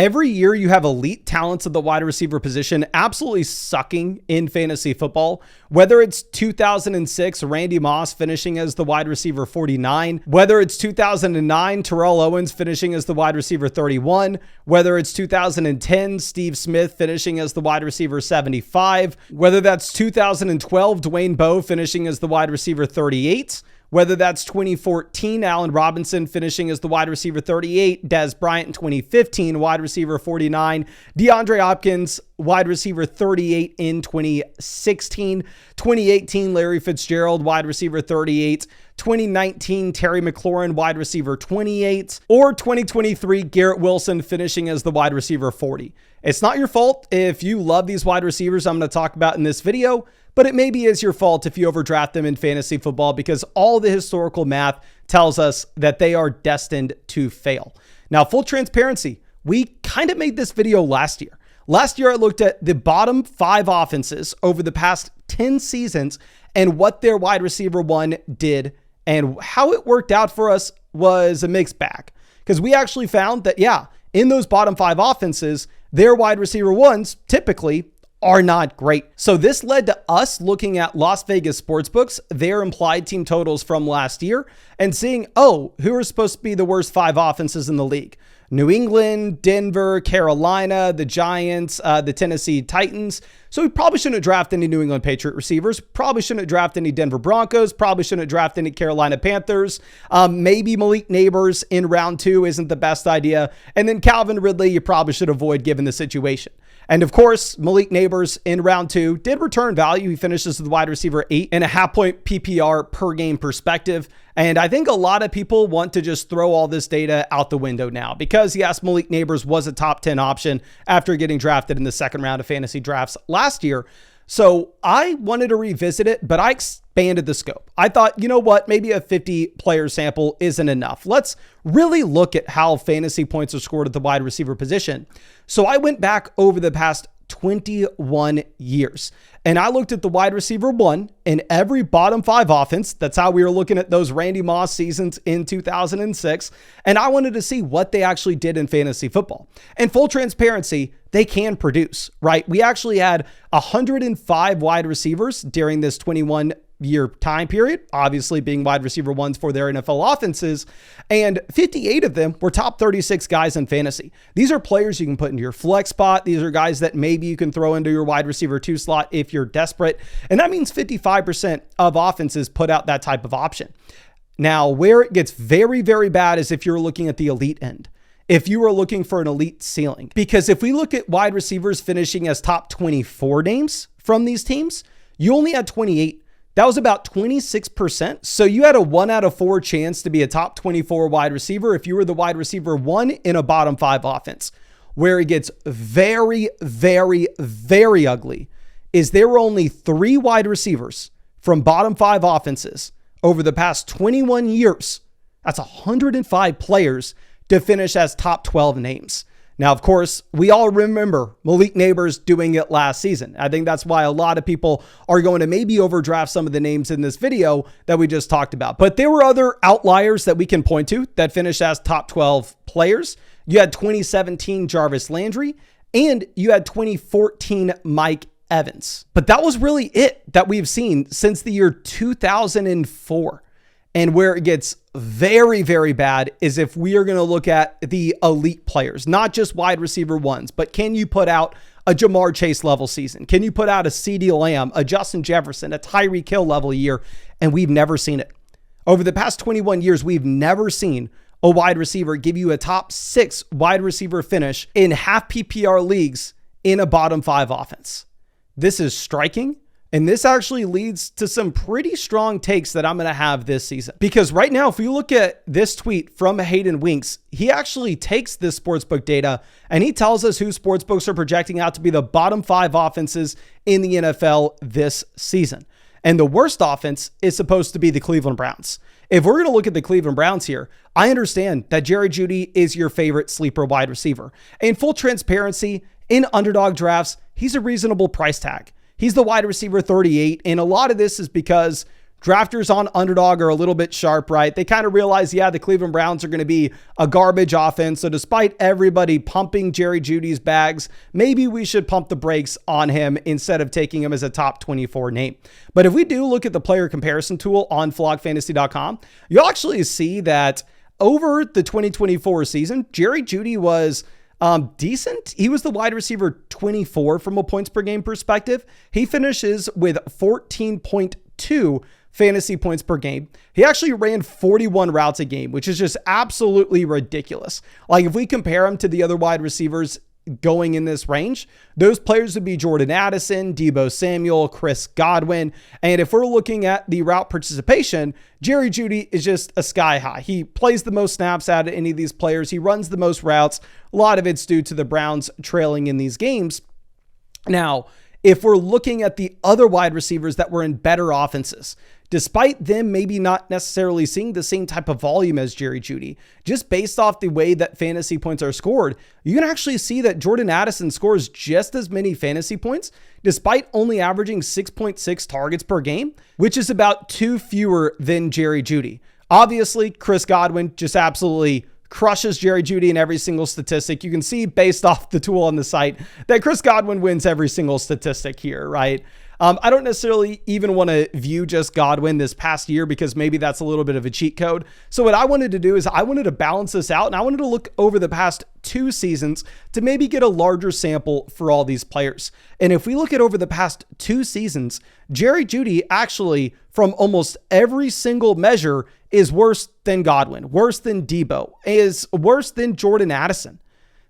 Every year you have elite talents at the wide receiver position absolutely sucking in fantasy football. Whether it's 2006, Randy Moss finishing as the wide receiver 49, whether it's 2009, Terrell Owens finishing as the wide receiver 31, whether it's 2010, Steve Smith finishing as the wide receiver 75, whether that's 2012, Dwayne Bowe finishing as the wide receiver 38, whether that's 2014, Allen Robinson finishing as the wide receiver 38, Dez Bryant in 2015, wide receiver 49, DeAndre Hopkins, wide receiver 38 in 2016, 2018, Larry Fitzgerald, wide receiver 38, 2019, Terry McLaurin, wide receiver 28, or 2023, Garrett Wilson finishing as the wide receiver 40. It's not your fault if you love these wide receivers I'm going to talk about in this video, but it maybe is your fault if you overdraft them in fantasy football because all the historical math tells us that they are destined to fail. Now, full transparency, we kind of made this video last year. Last year, I looked at the bottom 5 offenses over the past 10 seasons and what their wide receiver 1 did, and how it worked out for us was a mixed bag. Because we actually found that, in those bottom 5 offenses, their wide receiver 1s typically are not great. So this led to us looking at Las Vegas sportsbooks, their implied team totals from last year, and seeing, who are supposed to be the worst 5 offenses in the league? New England, Denver, Carolina, the Giants, the Tennessee Titans. So we probably shouldn't draft any New England Patriot receivers, probably shouldn't draft any Denver Broncos, probably shouldn't draft any Carolina Panthers. Maybe Malik Neighbors in round 2 isn't the best idea. And then Calvin Ridley, you probably should avoid given the situation. And of course, Malik Neighbors in round 2 did return value. He finishes with wide receiver 8 and a half-point PPR per game perspective. And I think a lot of people want to just throw all this data out the window now because, yes, Malik Neighbors was a top 10 option after getting drafted in the second round of fantasy drafts last year. So I wanted to revisit it, but I expanded the scope. I thought, you know what, maybe a 50-player sample isn't enough. Let's really look at how fantasy points are scored at the wide receiver position. So I went back over the past 21 years. And I looked at the wide receiver 1 in every bottom 5 offense. That's how we were looking at those Randy Moss seasons in 2006. And I wanted to see what they actually did in fantasy football. And full transparency, they can produce, right? We actually had 105 wide receivers during this 21-year time period, obviously being wide receiver 1s for their NFL offenses, and 58 of them were top 36 guys in fantasy. These are players you can put into your flex spot. These are guys that maybe you can throw into your wide receiver 2 slot if you're desperate, and that means 55% of offenses put out that type of option. Now, where it gets very, very bad is if you're looking at the elite end. If you are looking for an elite ceiling, because if we look at wide receivers finishing as top 24 names from these teams, you only had 28. That was about 26%. So you had a 1 out of 4 chance to be a top 24 wide receiver if you were the wide receiver 1 in a bottom 5 offense. Where it gets very, very, very ugly is there were only 3 wide receivers from bottom 5 offenses over the past 21 years. That's 105 players to finish as top 12 names. Now, of course, we all remember Malik Neighbors doing it last season. I think that's why a lot of people are going to maybe overdraft some of the names in this video that we just talked about. But there were other outliers that we can point to that finished as top 12 players. You had 2017 Jarvis Landry, and you had 2014 Mike Evans. But that was really it that we've seen since the year 2004. And where it gets very, very bad is if we are going to look at the elite players, not just wide receiver 1s, but can you put out a Jamar Chase level season? Can you put out a CeeDee Lamb, a Justin Jefferson, a Tyreek Hill level year? And we've never seen it. Over the past 21 years, we've never seen a wide receiver give you a top 6 wide receiver finish in half PPR leagues in a bottom 5 offense. This is striking. And this actually leads to some pretty strong takes that I'm going to have this season. Because right now, if you look at this tweet from Hayden Winks, he actually takes this sportsbook data and he tells us who sportsbooks are projecting out to be the bottom 5 offenses in the NFL this season. And the worst offense is supposed to be the Cleveland Browns. If we're going to look at the Cleveland Browns here, I understand that Jerry Jeudy is your favorite sleeper wide receiver. In full transparency, in underdog drafts, he's a reasonable price tag. He's the wide receiver 38, and a lot of this is because Drafters on Underdog are a little bit sharp, right? They kind of realize, yeah, the Cleveland Browns are going to be a garbage offense. So despite everybody pumping Jerry Jeudy's bags, maybe we should pump the brakes on him instead of taking him as a top 24 name. But if we do look at the player comparison tool on flogfantasy.com, you'll actually see that over the 2024 season, Jerry Jeudy was decent. He was the wide receiver 24 from a points per game perspective. He finishes with 14.2 fantasy points per game. He actually ran 41 routes a game, which is just absolutely ridiculous. Like if we compare him to the other wide receivers going in this range, those players would be Jordan Addison, Deebo Samuel, Chris Godwin. And if we're looking at the route participation, Jerry Jeudy is just a sky high. He plays the most snaps out of any of these players. He runs the most routes. A lot of it's due to the Browns trailing in these games. Now, if we're looking at the other wide receivers that were in better offenses, despite them maybe not necessarily seeing the same type of volume as Jerry Jeudy, just based off the way that fantasy points are scored, you can actually see that Jordan Addison scores just as many fantasy points, despite only averaging 6.6 targets per game, which is about 2 fewer than Jerry Jeudy. Obviously, Chris Godwin just absolutely crushes Jerry Jeudy in every single statistic. You can see based off the tool on the site that Chris Godwin wins every single statistic here, right? I don't necessarily even want to view just Godwin this past year because maybe that's a little bit of a cheat code. So what I wanted to do is I wanted to balance this out and I wanted to look over the past 2 seasons to maybe get a larger sample for all these players. And if we look at over the past 2 seasons, Jerry Jeudy actually from almost every single measure is worse than Godwin, worse than Deebo, is worse than Jordan Addison.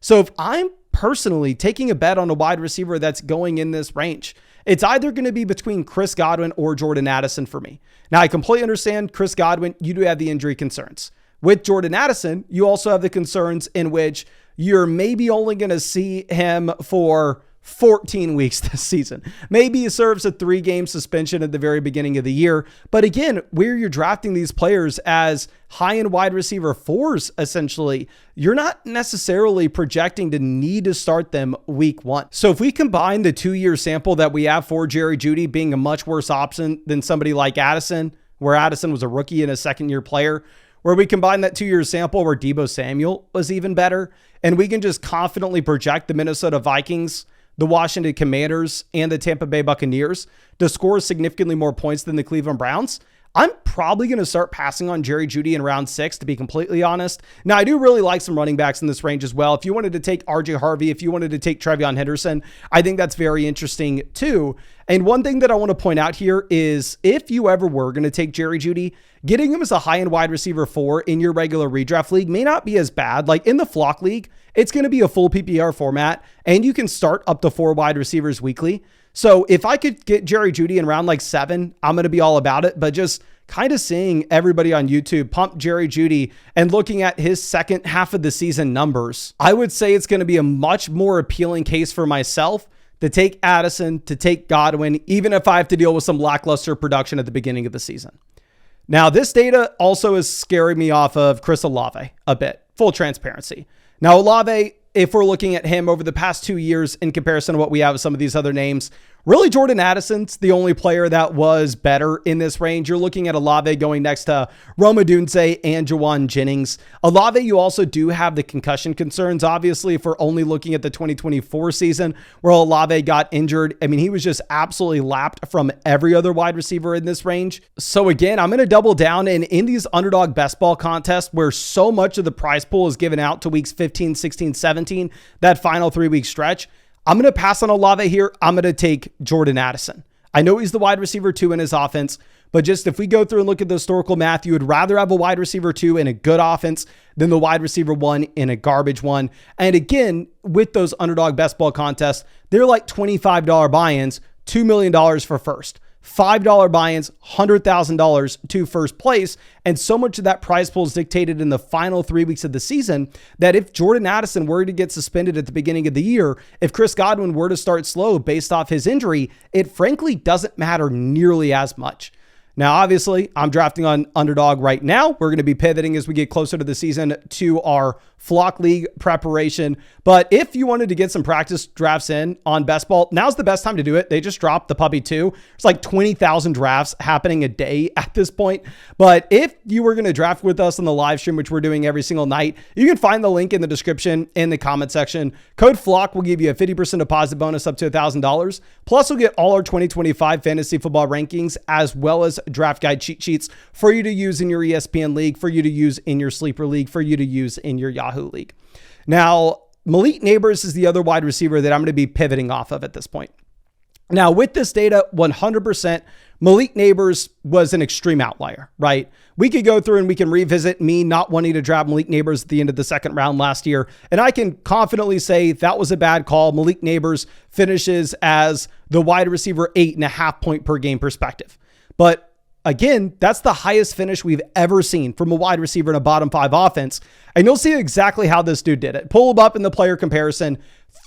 So if I'm personally taking a bet on a wide receiver that's going in this range, it's either going to be between Chris Godwin or Jordan Addison for me. Now, I completely understand Chris Godwin, you do have the injury concerns. With Jordan Addison, you also have the concerns in which you're maybe only going to see him for 14 weeks this season. Maybe he serves a 3-game suspension at the very beginning of the year. But again, where you're drafting these players as high-end wide receiver 4s, essentially, you're not necessarily projecting to need to start them week 1. So if we combine the 2-year sample that we have for Jerry Jeudy being a much worse option than somebody like Addison, where Addison was a rookie and a second-year player, where we combine that 2-year sample where Deebo Samuel was even better, and we can just confidently project the Minnesota Vikings, the Washington Commanders, and the Tampa Bay Buccaneers to score significantly more points than the Cleveland Browns, I'm probably going to start passing on Jerry Jeudy in round 6, to be completely honest. Now, I do really like some running backs in this range as well. If you wanted to take RJ Harvey, if you wanted to take Trevion Henderson, I think that's very interesting too. And one thing that I want to point out here is if you ever were going to take Jerry Jeudy, getting him as a high-end wide receiver 4 in your regular redraft league may not be as bad. Like in the Flock League, it's going to be a full PPR format, and you can start up to 4 wide receivers weekly. So if I could get Jerry Jeudy in round like 7, I'm going to be all about it. But just kind of seeing everybody on YouTube pump Jerry Jeudy and looking at his second half of the season numbers, I would say it's going to be a much more appealing case for myself to take Addison, to take Godwin, even if I have to deal with some lackluster production at the beginning of the season. Now, this data also is scaring me off of Chris Olave a bit, full transparency. Now, Olave, if we're looking at him over the past 2 years in comparison to what we have with some of these other names, really Jordan Addison's the only player that was better in this range. You're looking at Olave going next to Rome Odunze and Jawan Jennings. Olave, you also do have the concussion concerns. Obviously, if we're only looking at the 2024 season where Olave got injured, I mean, he was just absolutely lapped from every other wide receiver in this range. So again, I'm going to double down and in these underdog best ball contests where so much of the prize pool is given out to weeks 15, 16, 17, that final 3-week stretch, I'm going to pass on Olave here. I'm going to take Jordan Addison. I know he's the wide receiver 2 in his offense, but just if we go through and look at the historical math, you would rather have a wide receiver 2 in a good offense than the wide receiver 1 in a garbage one. And again, with those underdog best ball contests, they're like $25 buy-ins, $2 million for first. $5 buy-ins, $100,000 to first place. And so much of that prize pool is dictated in the final 3 weeks of the season that if Jordan Addison were to get suspended at the beginning of the year, if Chris Godwin were to start slow based off his injury, it frankly doesn't matter nearly as much. Now, obviously, I'm drafting on Underdog right now. We're going to be pivoting as we get closer to the season to our Flock League preparation. But if you wanted to get some practice drafts in on Best Ball, now's the best time to do it. They just dropped the Puppy 2. It's like 20,000 drafts happening a day at this point. But if you were going to draft with us on the live stream, which we're doing every single night, you can find the link in the description in the comment section. Code FLOCK will give you a 50% deposit bonus up to $1,000. Plus, you'll get all our 2025 fantasy football rankings as well as draft guide cheat sheets for you to use in your ESPN league, for you to use in your sleeper league, for you to use in your Yahoo league. Now, Malik Neighbors is the other wide receiver that I'm going to be pivoting off of at this point. Now, with this data, 100%, Malik Neighbors was an extreme outlier, right? We could go through and we can revisit me not wanting to draft Malik Neighbors at the end of the second round last year. And I can confidently say that was a bad call. Malik Neighbors finishes as the wide receiver 8.5 point per game perspective. But again, that's the highest finish we've ever seen from a wide receiver in a bottom 5 offense. And you'll see exactly how this dude did it. Pull him up in the player comparison,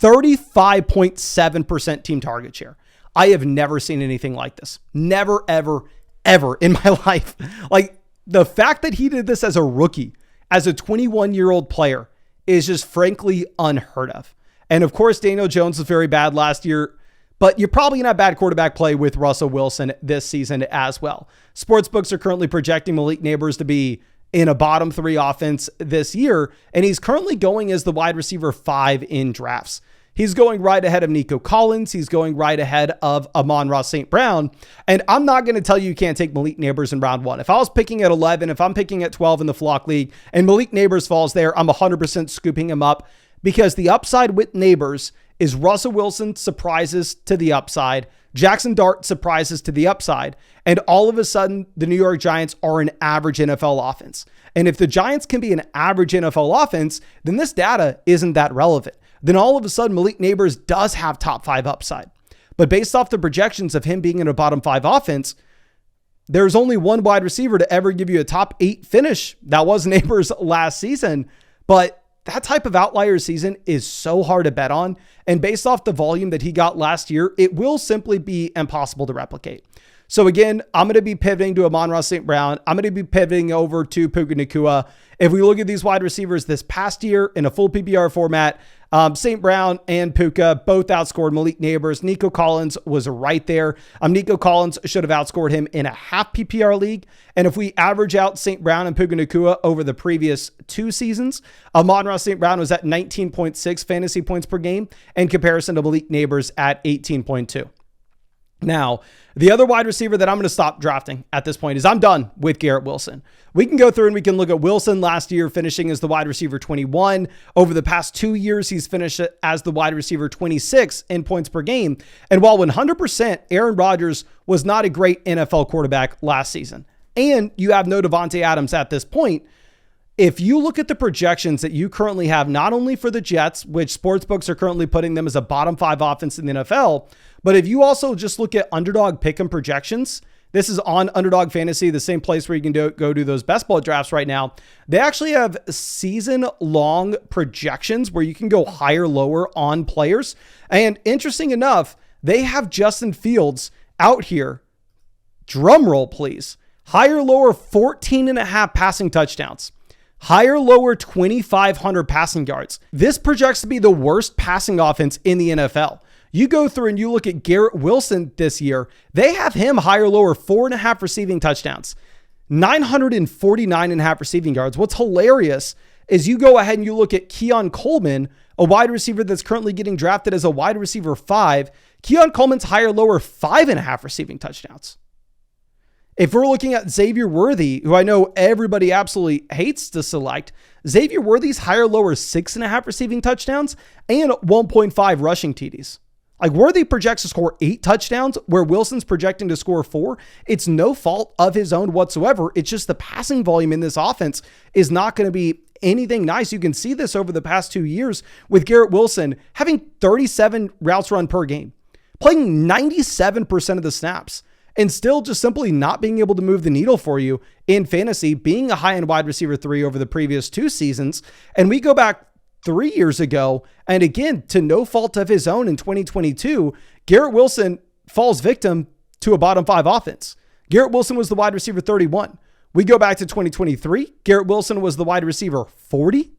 35.7% team target share. I have never seen anything like this. Never, ever, ever in my life. Like, the fact that he did this as a rookie, as a 21-year-old player, is just frankly unheard of. And of course, Daniel Jones was very bad last year, but you're probably going to have bad quarterback play with Russell Wilson this season as well. Sportsbooks are currently projecting Malik Neighbors to be in a bottom 3 offense this year, and he's currently going as the wide receiver 5 in drafts. He's going right ahead of Nico Collins. He's going right ahead of Amon-Ra St. Brown. And I'm not going to tell you can't take Malik Neighbors in round 1. If I was picking at 11, if I'm picking at 12 in the Flock League and Malik Neighbors falls there, I'm 100% scooping him up, because the upside with Neighbors is Russell Wilson surprises to the upside, Jackson Dart surprises to the upside, and all of a sudden the New York Giants are an average NFL offense. And if the Giants can be an average NFL offense, then this data isn't that relevant. Then all of a sudden Malik Neighbors does have top 5 upside. But based off the projections of him being in a bottom 5 offense, there's only one wide receiver to ever give you a top 8 finish. That was Neighbors last season. But that type of outlier season is so hard to bet on. And based off the volume that he got last year, it will simply be impossible to replicate. So again, I'm going to be pivoting to Amon-Ra St. Brown. I'm going to be pivoting over to Puka Nacua. If we look at these wide receivers this past year in a full PPR format, St. Brown and Puka both outscored Malik Neighbors. Nico Collins was right there. Nico Collins should have outscored him in a half PPR league. And if we average out St. Brown and Puka Nacua over the previous 2 seasons, Amon-Ra St. Brown was at 19.6 fantasy points per game in comparison to Malik Neighbors at 18.2. Now, the other wide receiver that I'm going to stop drafting at this point is I'm done with Garrett Wilson. We can go through and we can look at Wilson last year finishing as the wide receiver 21. Over the past 2 years, he's finished as the wide receiver 26 in points per game. And while 100% Aaron Rodgers was not a great NFL quarterback last season, and you have no Devontae Adams at this point, if you look at the projections that you currently have, not only for the Jets, which sportsbooks are currently putting them as a bottom 5 offense in the NFL, but if you also just look at Underdog Pick'em projections, this is on Underdog Fantasy, the same place where you can go do those best ball drafts right now. They actually have season-long projections where you can go higher, lower on players. And interesting enough, they have Justin Fields out here. Drum roll, please. Higher, lower, 14.5 passing touchdowns. Higher, lower, 2,500 passing yards. This projects to be the worst passing offense in the NFL. You go through and you look at Garrett Wilson this year, they have him higher, lower, 4.5 receiving touchdowns, 949.5 receiving yards. What's hilarious is you go ahead and you look at Keon Coleman, a wide receiver that's currently getting drafted as a wide receiver 5. Keon Coleman's higher, lower, 5.5 receiving touchdowns. If we're looking at Xavier Worthy, who I know everybody absolutely hates to select, Xavier Worthy's higher, lower, 6.5 receiving touchdowns and 1.5 rushing TDs. Like, Worthy projects to score 8 touchdowns where Wilson's projecting to score 4. It's no fault of his own whatsoever. It's just the passing volume in this offense is not going to be anything nice. You can see this over the past 2 years with Garrett Wilson having 37 routes run per game, playing 97% of the snaps, and still just simply not being able to move the needle for you in fantasy, being a high-end wide receiver 3 over the previous 2 seasons. And we go back 3 years ago, and again, to no fault of his own in 2022, Garrett Wilson falls victim to a bottom 5 offense. Garrett Wilson was the wide receiver 31. We go back to 2023. Garrett Wilson was the wide receiver 40.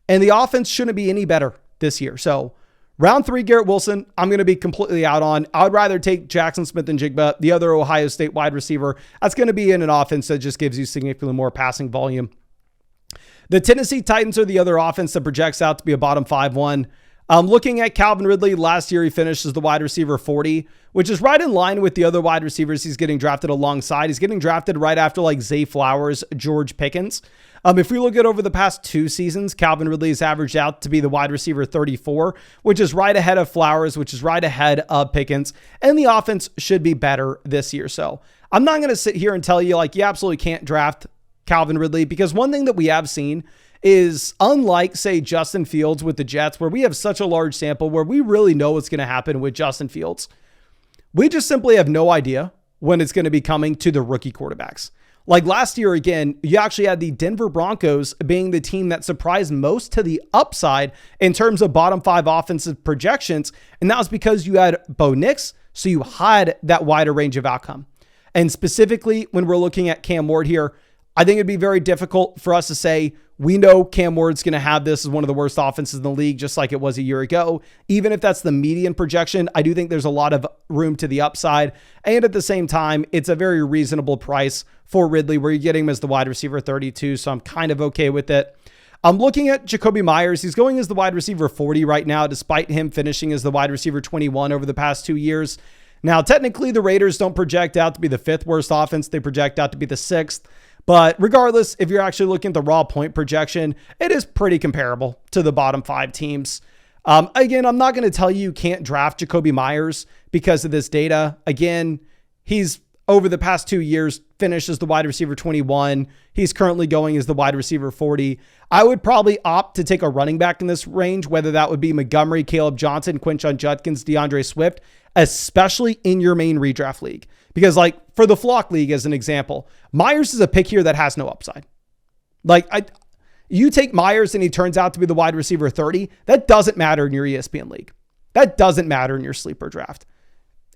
And the offense shouldn't be any better this year. So round 3, Garrett Wilson, I'm going to be completely out on. I would rather take Jackson Smith-Njigba, the other Ohio State wide receiver. That's going to be in an offense that just gives you significantly more passing volume. The Tennessee Titans are the other offense that projects out to be a bottom 5-1. Looking at Calvin Ridley, last year he finished as the wide receiver 40, which is right in line with the other wide receivers he's getting drafted alongside. He's getting drafted right after like Zay Flowers, George Pickens. If we look at over the past 2 seasons, Calvin Ridley has averaged out to be the wide receiver 34, which is right ahead of Flowers, which is right ahead of Pickens. And the offense should be better this year. So I'm not going to sit here and tell you like you absolutely can't draft Calvin Ridley, because one thing that we have seen is, unlike, say, Justin Fields with the Jets, where we have such a large sample where we really know what's going to happen with Justin Fields, we just simply have no idea when it's going to be coming to the rookie quarterbacks. Like last year, again, you actually had the Denver Broncos being the team that surprised most to the upside in terms of bottom 5 offensive projections, and that was because you had Bo Nix, so you had that wider range of outcome. And specifically, when we're looking at Cam Ward here, I think it'd be very difficult for us to say, we know Cam Ward's going to have this as one of the worst offenses in the league, just like it was a year ago. Even if that's the median projection, I do think there's a lot of room to the upside. And at the same time, it's a very reasonable price for Ridley, where you're getting him as the wide receiver 32. So I'm kind of okay with it. I'm looking at Jacoby Myers. He's going as the wide receiver 40 right now, despite him finishing as the wide receiver 21 over the past 2 years. Now, technically, the Raiders don't project out to be the 5th worst offense. They project out to be the 6th. But regardless, if you're actually looking at the raw point projection, it is pretty comparable to the bottom 5 teams. Again, I'm not going to tell you can't draft Jacoby Myers because of this data. Again, he's over the past 2 years finished as the wide receiver 21. He's currently going as the wide receiver 40. I would probably opt to take a running back in this range, whether that would be Montgomery, Caleb Johnson, Quinshon Judkins, DeAndre Swift, especially in your main redraft league. Because like for the Flock League, as an example, Myers is a pick here that has no upside. You take Myers and he turns out to be the wide receiver 30. That doesn't matter in your ESPN league. That doesn't matter in your sleeper draft.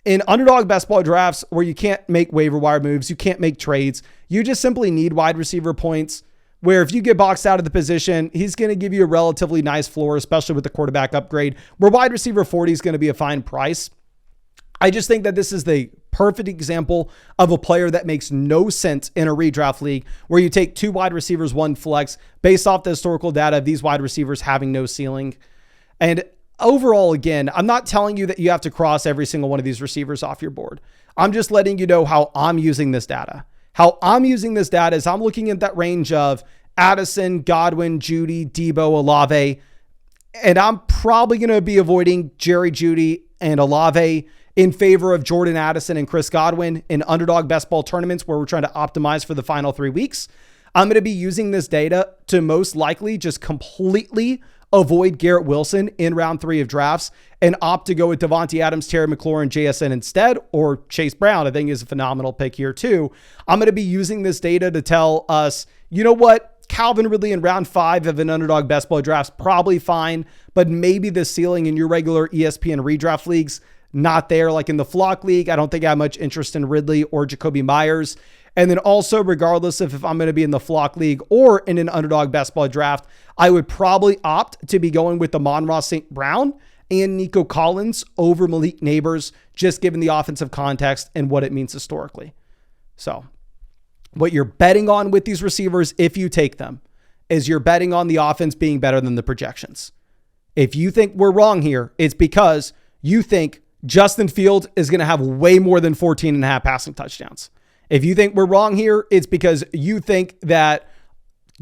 In underdog best ball drafts where you can't make waiver wire moves, you can't make trades, you just simply need wide receiver points, where if you get boxed out of the position, he's going to give you a relatively nice floor, especially with the quarterback upgrade, where wide receiver 40 is going to be a fine price. I just think that this is the perfect example of a player that makes no sense in a redraft league, where you take 2 wide receivers, 1 flex, based off the historical data of these wide receivers having no ceiling. And overall, again, I'm not telling you that you have to cross every single one of these receivers off your board. I'm just letting you know how I'm using this data. How I'm using this data is I'm looking at that range of Addison, Godwin, Jeudy, Debo, Olave, and I'm probably going to be avoiding Jerry Jeudy and Olave in favor of Jordan Addison and Chris Godwin in underdog best ball tournaments where we're trying to optimize for the final 3 weeks. I'm going to be using this data to most likely just completely avoid Garrett Wilson in round 3 of drafts and opt to go with Devontae Adams, Terry McLaurin, JSN instead, or Chase Brown. I think is a phenomenal pick here too. I'm going to be using this data to tell us, you know what? Calvin Ridley in round 5 of an underdog best ball drafts, probably fine, but maybe the ceiling in your regular ESPN redraft leagues, not there. Like in the Flock League, I don't think I have much interest in Ridley or Jacoby Myers. And then also, regardless of if I'm going to be in the Flock League or in an underdog best ball draft, I would probably opt to be going with the Amon-Ra St. Brown and Nico Collins over Malik Neighbors, just given the offensive context and what it means historically. So what you're betting on with these receivers, if you take them, is you're betting on the offense being better than the projections. If you think we're wrong here, it's because you think Justin Fields is going to have way more than 14.5 passing touchdowns. If you think we're wrong here, it's because you think that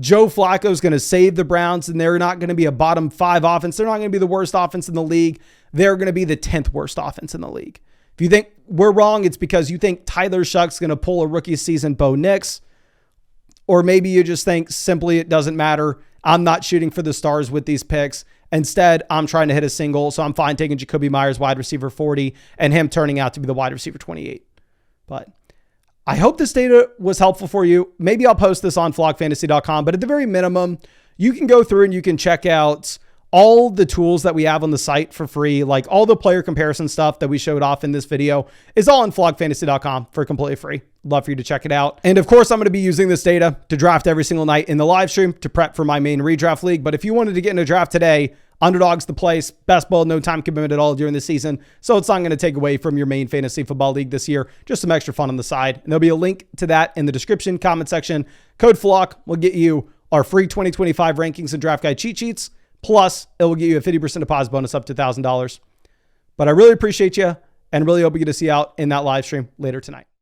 Joe Flacco is going to save the Browns and they're not going to be a bottom 5 offense. They're not going to be the worst offense in the league. They're going to be the 10th worst offense in the league. If you think we're wrong, it's because you think Tyler Shuck's going to pull a rookie season Bo Nix, or maybe you just think simply it doesn't matter. I'm not shooting for the stars with these picks. Instead, I'm trying to hit a single, so I'm fine taking Jacoby Myers, wide receiver 40, and him turning out to be the wide receiver 28. But I hope this data was helpful for you. Maybe I'll post this on flockfantasy.com, but at the very minimum, you can go through and you can check out all the tools that we have on the site for free, like all the player comparison stuff that we showed off in this video, is all on flogfantasy.com for completely free. Love for you to check it out. And of course, I'm going to be using this data to draft every single night in the live stream to prep for my main redraft league. But if you wanted to get in a draft today, Underdog's the place. Best build, no time commitment at all during the season. So it's not going to take away from your main fantasy football league this year. Just some extra fun on the side. And there'll be a link to that in the description, comment section. Code FLOCK will get you our free 2025 rankings and draft guide cheat sheets. Plus, it will get you a 50% deposit bonus up to $1,000. But I really appreciate you and really hope we get to see you out in that live stream later tonight.